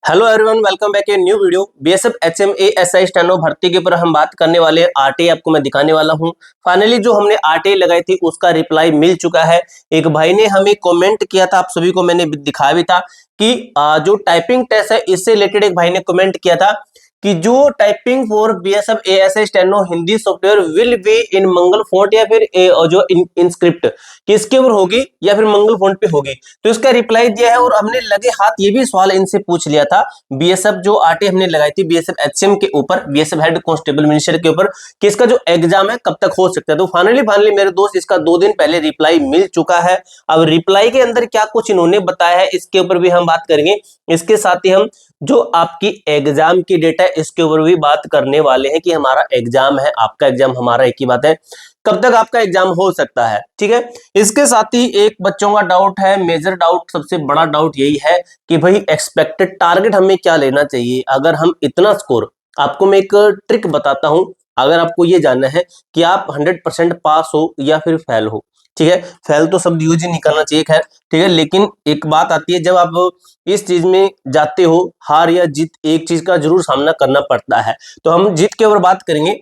Hello everyone, welcome back a new video. BSF HM ASI steno भर्ती के ऊपर हम बात करने वाले हैं। आरटीआई आपको मैं दिखाने वाला हूं। फाइनली जो हमने आरटीआई लगाई थी उसका रिप्लाई मिल चुका है। एक भाई ने हमें कमेंट किया था, आप सभी को मैंने दिखाया भी था कि जो टाइपिंग टेस्ट है इससे रिलेटेड एक भाई ने कमेंट किया था कि जो typing for BSF ASI steno Hindi software will be in Mangal font या फिर जो इनस्क्रिप्ट किसके ऊपर होगी या फिर मंगल फॉन्ट पे होगी। तो इसका रिप्लाई दिया है और हमने लगे हाथ ये भी सवाल इनसे पूछ लिया था। बीएसएफ जो आरटीआई हमने लगाई थी बीएसएफ एचएम के ऊपर, बीएसएफ हेड कांस्टेबल मिनिस्टर के ऊपर, कि इसका जो एग्जाम है कब तक हो सकता है। तो फाइनली मेरे दोस्त इसका 2 दिन पहले रिप्लाई मिल चुका है। अब रिप्लाई के अंदर क्या कुछ इन्होंने बताया है इसके ऊपर भी हम बात करेंगे। इसके साथ ही हम जो आपकी एग्जाम की डेट है इसके ऊपर भी बात करने वाले हैं कि हमारा एग्जाम है, आपका एग्जाम, हमारा एक ही बात है, कब तक आपका एग्जाम हो सकता है। ठीक है, इसके साथ ही एक बच्चों का डाउट है, मेजर डाउट, सबसे बड़ा डाउट यही है कि भाई एक्सपेक्टेड टारगेट हमें क्या लेना चाहिए अगर हम इतना स्कोर। आपको मैं एक ट्रिक बताता हूं, अगर आपको ये जानना है कि आप 100% पास हो या फिर फेल हो। ठीक है, फेल तो सब यूज ही निकलना चाहिए, खैर ठीक है, लेकिन एक बात आती है जब आप इस चीज में जाते हो, हार या जीत एक चीज का जरूर सामना करना पड़ता है। तो हम जीत के ऊपर बात करेंगे।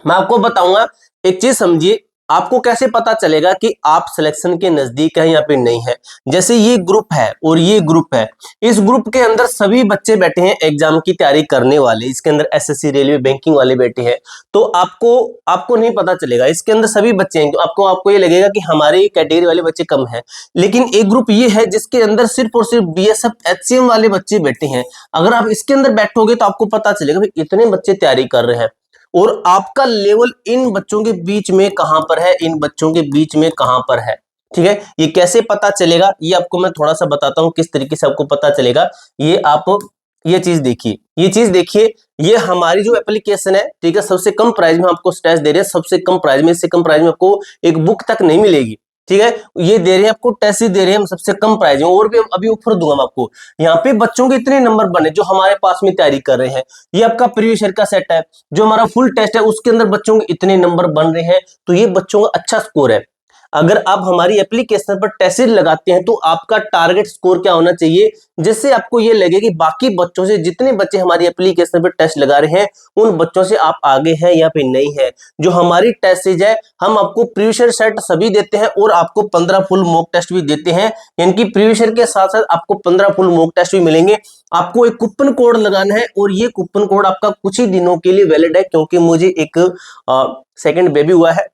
मैं आपको बताऊंगा, एक चीज समझिए, आपको कैसे पता चलेगा कि आप सिलेक्शन के नजदीक है या फिर नहीं है। जैसे ये ग्रुप है और ये ग्रुप है, इस ग्रुप के अंदर सभी बच्चे बैठे हैं एग्जाम की तैयारी करने वाले, इसके अंदर एसएससी रेलवे बैंकिंग वाले बैठे हैं। तो आपको नहीं पता चलेगा, इसके अंदर सभी बच्चे हैं, आपको ये लगेगा कि हमारी कैटेगरी वाले बच्चे कम है। लेकिन एक ग्रुप ये है जिसके अंदर सिर्फ और सिर्फ बीएसएफ एचसीएम वाले बच्चे बैठे हैं। अगर आप इसके अंदर बैठोगे तो आपको पता चलेगा भाई इतने बच्चे तैयारी कर रहे हैं और आपका लेवल इन बच्चों के बीच में कहां पर है, इन बच्चों के बीच में कहां पर है। ठीक है, ये कैसे पता चलेगा ये आपको मैं थोड़ा सा बताता हूं, किस तरीके से आपको पता चलेगा। ये आप ये चीज देखिए, ये हमारी जो एप्लीकेशन है, ठीक है, सबसे कम प्राइस में आपको टेस्ट दे रहे हैं, सबसे कम प्राइस में, इससे कम प्राइस में आपको एक बुक तक नहीं मिलेगी। ठीक है, ये दे रहे हैं आपको, टेस्ट दे रहे हैं हम सबसे कम प्राइस में, और भी अभी ऑफर दूंगा मैं आपको। यहाँ पे बच्चों के इतने नंबर बने जो हमारे पास में तैयारी कर रहे हैं। ये आपका प्रीवियस ईयर का सेट है, जो हमारा फुल टेस्ट है उसके अंदर बच्चों के इतने नंबर बन रहे हैं, तो ये बच्चों का अच्छा स्कोर है। अगर आप हमारी एप्लीकेशन पर टेस्ट लगाते हैं तो आपका टारगेट स्कोर क्या होना चाहिए, जिससे आपको ये लगे कि बाकी बच्चों से, जितने बच्चे हमारी एप्लीकेशन पर टेस्ट लगा रहे हैं उन बच्चों से आप आगे हैं या फिर नहीं है। जो हमारी टेस्ट सीरीज है, हम आपको प्रीवियस ईयर सेट सभी देते हैं और आपको 15 फुल मॉक टेस्ट भी देते हैं, यानी कि प्रीवियस ईयर के साथ साथ आपको 15 फुल मॉक टेस्ट भी मिलेंगे। आपको एक कूपन कोड लगाना है और ये कूपन कोड आपका कुछ ही दिनों के लिए वैलिड है, क्योंकि मुझे एक सेकंड बेबी हुआ है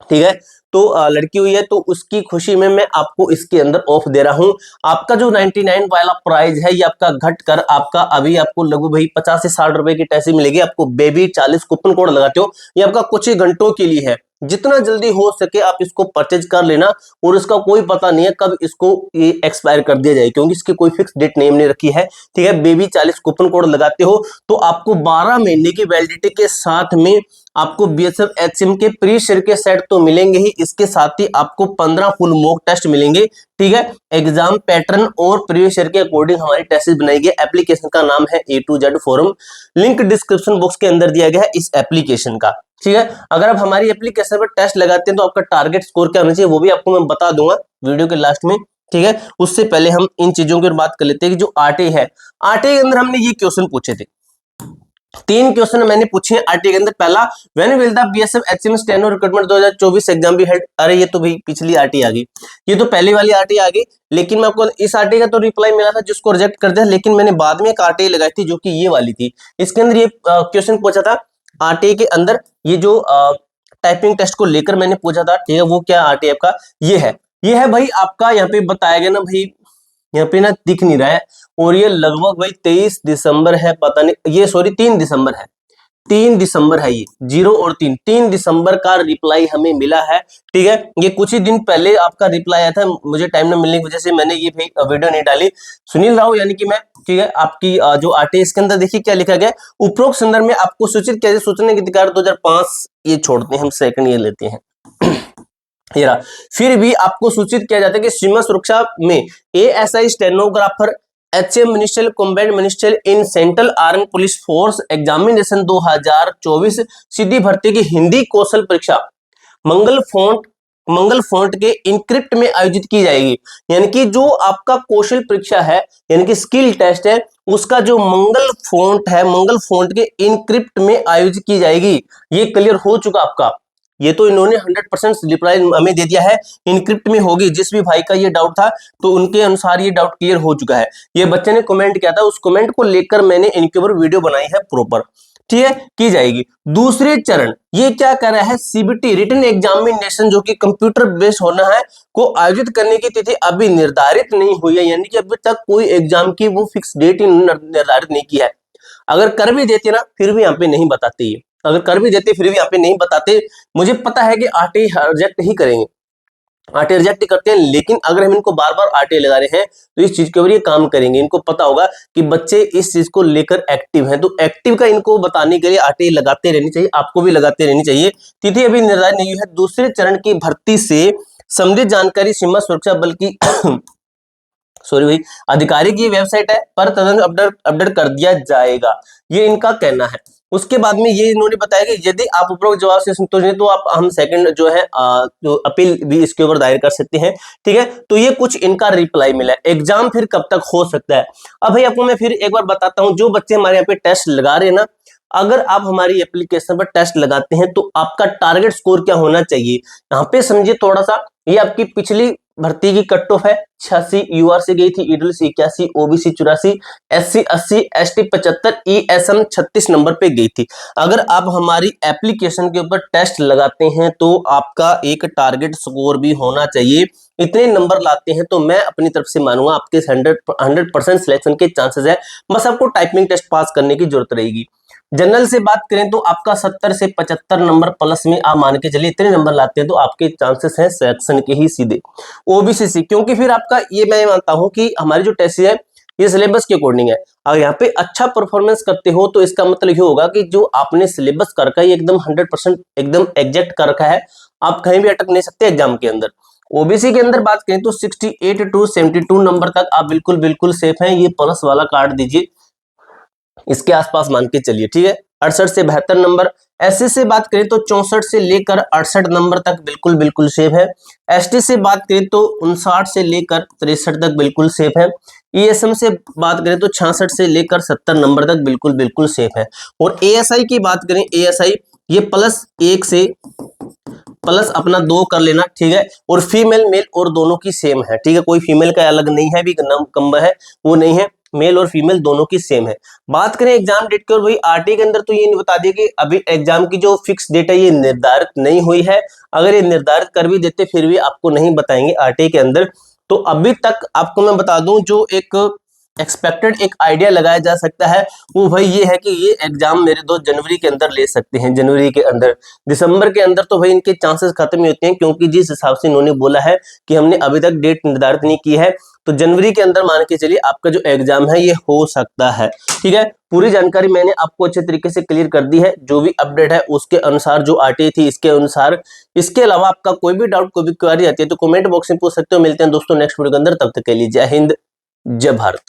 ठीक है, तो लड़की हुई है, तो उसकी खुशी में मैं आपको इसके अंदर ऑफ दे रहा हूं। आपका जो 99 वाला प्राइस है ये आपका घट कर आपका अभी आपको लगभग भाई 50 से 60 रुपए की टैक्सी मिलेगी। आपको बेबी 40 कूपन कोड लगाते हो, ये आपका कुछ ही घंटों के लिए है। जितना जल्दी हो सके आप इसको परचेज कर लेना, और इसका कोई पता नहीं है कब इसको ये एक्सपायर कर दिया जाए, क्योंकि इसकी कोई फिक्स डेट नहीं हमने रखी है। ठीक है, बेबी 40 कूपन कोड लगाते हो तो आपको 12 महीने की वैलिडिटी के साथ में आपको बीएसएफ एचएम के प्रीवियस ईयर के सेट तो मिलेंगे ही, इसके साथ ही आपको 15 फुल मॉक टेस्ट मिलेंगे। ठीक है, एग्जाम पैटर्न और प्रीवियस ईयर के अकॉर्डिंग हमारी टेस्ट बनाई गई। एप्लीकेशन का नाम है A to Z forum, link description box के अंदर दिया गया है इस एप्लीकेशन का। ठीक है, अगर आप हमारी एप्लीकेशन पर टेस्ट लगाते हैं तो आपका टारगेट स्कोर क्या होना चाहिए वो भी आपको मैं बता दूंगा वीडियो के लास्ट में। ठीक है, उससे पहले हम इन चीजों की बात कर लेते हैं कि जो आरटीआई है, आरटीआई के अंदर हमने ये क्वेश्चन पूछे थे, 3 क्वेश्चन मैंने पूछे हैं आरटीआई के अंदर। पहला, when will the BSF HM steno recruitment 2024 exam be held. अरे ये तो भाई पिछली आरटीआई आ गई, ये तो पहली वाली आरटीआई आ गई, लेकिन मैं आपको इस आरटीआई का तो रिप्लाई मिला था जिसको रिजेक्ट कर दिया, लेकिन मैंने बाद में एक आरटीआई लगाई थी जो कि ये वाली थी। इसके अंदर ये क्वेश्चन पूछा था आरटीआई के अंदर, ये जो टाइपिंग टेस्ट को लेकर मैंने पूछा था। ठीक है, वो क्या आरटीआई का ये है भाई आपका, यहाँ पे बताया गया ना भाई, यहाँ पे ना दिख नहीं रहा है, और ये लगभग भाई 23 दिसंबर है, पता नहीं, ये सॉरी 3 दिसंबर है, 3 दिसंबर है, ये 0 और 3 दिसंबर का रिप्लाई हमें मिला है। ठीक है, ये कुछ ही दिन पहले आपका रिप्लाई आया था, मुझे टाइम न मिलने की वजह से मैंने ये वीडियो नहीं डाली। सुनील राव यानी कि मैं, ठीक है, आपकी जो आरटीआई इसके अंदर देखिए क्या लिखा गया, उपरोक्त संदर्भ में आपको सूचित किया, सूचना के अधिकार 2005, ये छोड़ते हैं हम, सेकंड ये लेते हैं फिर भी आपको सूचित किया जाता है कि सीमा सुरक्षा में ASI stenographer HM ministerial combat ministerial in central arm police force examination 2024 सीधी भर्ती की हिंदी कौशल परीक्षा मंगल फॉन्ट मंगल फॉन्ट के इनक्रिप्ट में आयोजित की जाएगी। यानी कि जो आपका कौशल परीक्षा है, यानी कि स्किल टेस्ट है, उसका जो मंगल फॉन्ट है, मंगल फॉन्ट के इनक्रिप्ट में आयोजित की जाएगी। ये क्लियर हो चुका आपका। ये तो इन्होंने 100% रिप्लाई हमें दे दिया है, इनक्रिप्ट में होगी। जिस भी भाई का ये डाउट था तो उनके अनुसार ये डाउट क्लियर हो चुका है। ये बच्चे ने कमेंट किया था, उस कमेंट को लेकर मैंने इनके ऊपर वीडियो बनाई है प्रॉपर, ठीक है, की जाएगी। दूसरे चरण ये क्या कर रहा है, सीबीटी रिटन एग्जामिनेशन जो कि कंप्यूटर बेस्ड होना है, को आयोजित करने की तिथि अभी निर्धारित नहीं हुई है। यानी कि अभी तक कोई एग्जाम की वो फिक्स डेट ही निर्धारित नहीं की है। अगर कर भी देते ना फिर भी यहाँ पे नहीं बताते, ये अगर कर भी देते फिर भी यहाँ पे नहीं बताते। मुझे पता है कि आरटीआई रिजेक्ट ही करेंगे, आरटीआई रिजेक्ट करते हैं, लेकिन अगर हम इनको बार बार आरटीआई लगा रहे हैं तो इस चीज के ऊपर ये काम करेंगे। इनको पता होगा कि बच्चे इस चीज को लेकर एक्टिव हैं, तो एक्टिव का इनको बताने के लिए आरटीआई लगाते रहनी चाहिए, आपको भी लगाते रहनी चाहिए। तिथि अभी निर्धारित नहीं हुई है। दूसरे चरण की भर्ती से संबंधित जानकारी सीमा सुरक्षा बल की सॉरी भाई अधिकारी की वेबसाइट है पर तदनुसार अपडेट कर दिया जाएगा, ये इनका कहना है। उसके बाद में ये इन्होंने बताया कि यदि आप उपरोक्त जवाब से संतुष्ट हैं तो आप हम सेकंड जो है जो अपील भी इसके ऊपर दायर कर सकते हैं, ठीक है। तो ये कुछ इनका रिप्लाई मिला है। एग्जाम फिर कब तक हो सकता है, अब भाई आपको मैं फिर एक बार बताता हूं। जो बच्चे हमारे यहाँ पे टेस्ट लगा रहे हैं ना, अगर आप हमारी एप्लीकेशन पर टेस्ट लगाते हैं तो आपका टारगेट स्कोर क्या होना चाहिए, यहाँ पे समझिए थोड़ा सा। ये आपकी पिछली भर्ती की कट ऑफ है 86, यूआर से गई थी, EWS 81, OBC 84, SC 80, ST 75, ESM 36 number पे गई थी। अगर आप हमारी एप्लीकेशन के ऊपर टेस्ट लगाते हैं तो आपका एक टारगेट स्कोर भी होना चाहिए। इतने नंबर लाते हैं तो मैं अपनी तरफ से मानूंगा आपके 100% सिलेक्शन के चांसेस है। बस आपको टाइपिंग टेस्ट पास करने की जरूरत रहेगी। जनरल से बात करें तो आपका 70 से 75 नंबर प्लस में आप मान के चलिए, इतने नंबर लाते हैं तो आपके चांसेस हैं सिलेक्शन के ही सीधे। ओबीसी सी, क्योंकि फिर आपका ये मैं मानता हूं कि हमारी जो टेस्ट है ये सिलेबस के अकॉर्डिंग है। अगर यहाँ पे अच्छा परफॉर्मेंस करते हो तो इसका मतलब ये होगा कि जो आपने सिलेबस कर रखा है एकदम 100% एकदम एग्जैक्ट कर रखा है, आप कहीं भी अटक नहीं सकते एग्जाम के अंदर। ओबीसी के अंदर बात करें तो 68 टू 72 नंबर तक आप बिल्कुल बिल्कुल सेफ हैं। ये प्लस वाला काट दीजिए, इसके आसपास मान के चलिए, ठीक है। 68 से 72 नंबर। एससी से बात करें तो 64 से लेकर 68 नंबर तक बिल्कुल बिल्कुल सेफ है। एसटी से बात करें तो 59 से लेकर 63 तक बिल्कुल सेफ है। ईएसएम से बात करें तो 66 से लेकर 70 नंबर तक बिल्कुल बिल्कुल सेफ है। और एएसआई की बात करें, एएसआई ये +1 से प्लस अपना 2 कर लेना, ठीक है। और फीमेल मेल और दोनों की सेम है, ठीक है। कोई फीमेल का अलग नहीं है, भी कम है वो नहीं है, मेल और फीमेल दोनों की सेम है। बात करें एग्जाम डेट की, और वही आरटी के अंदर तो ये बता दिया कि अभी एग्जाम की जो फिक्स डेट है ये निर्धारित नहीं हुई है। अगर ये निर्धारित कर भी देते फिर भी आपको नहीं बताएंगे आरटी के अंदर। तो अभी तक आपको मैं बता दूं जो एक एक्सपेक्टेड एक आइडिया लगाया जा सकता है वो भाई ये है कि ये एग्जाम मेरे दोस्त जनवरी के अंदर ले सकते हैं, जनवरी के अंदर। दिसंबर के अंदर तो भाई इनके चांसेस खत्म ही होते हैं, क्योंकि जिस हिसाब से इन्होंने बोला है कि हमने अभी तक डेट निर्धारित नहीं की है, तो जनवरी के अंदर मान के चलिए आपका जो एग्जाम है ये हो सकता है, ठीक है। पूरी जानकारी मैंने आपको अच्छे तरीके से क्लियर कर दी है, जो भी अपडेट है उसके अनुसार, जो आरटीआई थी इसके अनुसार। इसके अलावा आपका कोई भी डाउट, कोई भी क्वेरी आती है तो कमेंट बॉक्स में पूछ सकते हो। मिलते हैं दोस्तों नेक्स्ट वीडियो के अंदर, तब तक के लिए जय हिंद, जय भारत।